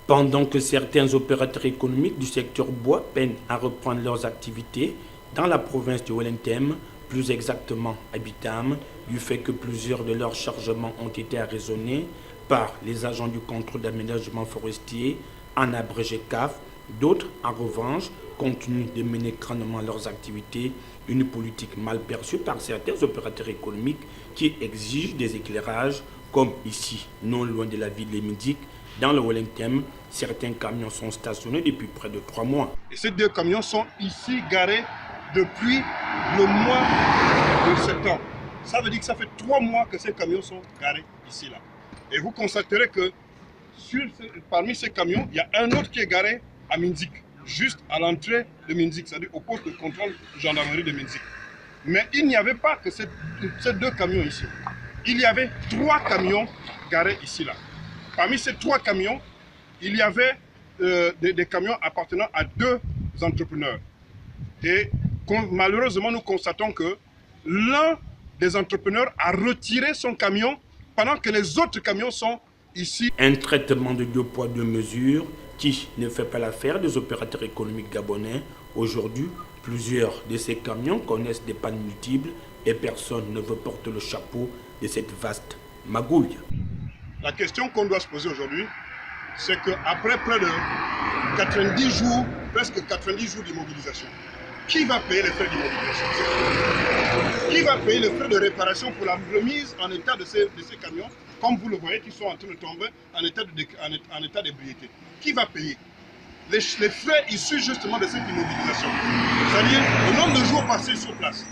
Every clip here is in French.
Pendant que certains opérateurs économiques du secteur bois peinent à reprendre leurs activités dans la province de Wellington, plus exactement à Bitam, du fait que plusieurs de leurs chargements ont été arraisonnés par les agents du contrôle d'aménagement forestier, en abrégé CAF, d'autres, en revanche, continuent de mener crânement leurs activités, une politique mal perçue par certains opérateurs économiques qui exigent des éclairages, comme ici, non loin de la ville de Médic, dans le Wellington. Certains camions sont stationnés depuis près de 3 mois. Et ces 2 camions sont ici garés depuis le mois de septembre. Ça veut dire que ça fait 3 mois que ces camions sont garés ici, là. Et vous constaterez que parmi ces camions, il y a un autre qui est garé à Minzik, juste à l'entrée de Minzik, c'est-à-dire au poste de contrôle de gendarmerie de Minzik. Mais il n'y avait pas que ces 2 camions ici. Il y avait 3 camions garés ici, là. Parmi ces 3 camions, il y avait des camions appartenant à 2 entrepreneurs. Et malheureusement, nous constatons que l'un des entrepreneurs a retiré son camion pendant que les autres camions sont ici. Un traitement de 2 poids 2 mesures qui ne fait pas l'affaire des opérateurs économiques gabonais. Aujourd'hui, plusieurs de ces camions connaissent des pannes multiples et personne ne veut porter le chapeau de cette vaste magouille. La question qu'on doit se poser aujourd'hui, c'est qu'après près de 90 jours, presque 90 jours d'immobilisation, qui va payer les frais d'immobilisation? Qui va payer les frais de réparation pour la remise en état de ces camions, comme vous le voyez, qui sont en train de tomber en état d'ébriété? Qui va payer les frais issus justement de cette immobilisation? C'est-à-dire le nombre de jours passés sur place,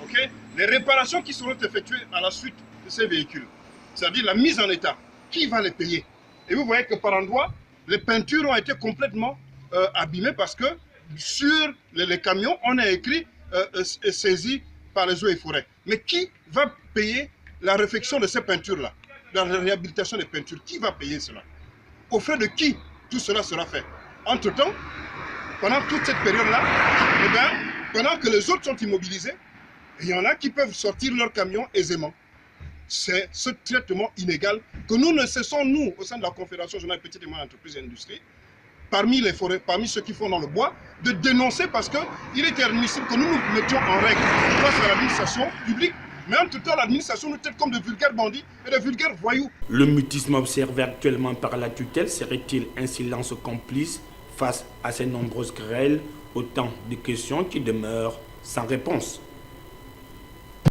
okay? Les réparations qui seront effectuées à la suite de ces véhicules, c'est-à-dire la mise en état. Qui va les payer? Et vous voyez que par endroits, les peintures ont été complètement abîmées parce que sur les camions, on a écrit saisi par les eaux et forêts. Mais qui va payer la réfection de ces peintures-là, la réhabilitation des peintures? Qui va payer cela? Au frais de qui tout cela sera fait? Entre-temps, pendant toute cette période-là, eh bien, pendant que les autres sont immobilisés, il y en a qui peuvent sortir leurs camions aisément. C'est ce traitement inégal que nous ne cessons, nous, au sein de la Confédération Régionale Petites et Moyennes Entreprises et Industries, parmi les forêts, parmi ceux qui font dans le bois, de dénoncer parce qu'il est admissible que nous nous mettions en règle face à l'administration publique, mais en tout temps, l'administration nous traite comme de vulgaires bandits et de vulgaires voyous. Le mutisme observé actuellement par la tutelle serait-il un silence complice face à ces nombreuses querelles? Autant de questions qui demeurent sans réponse.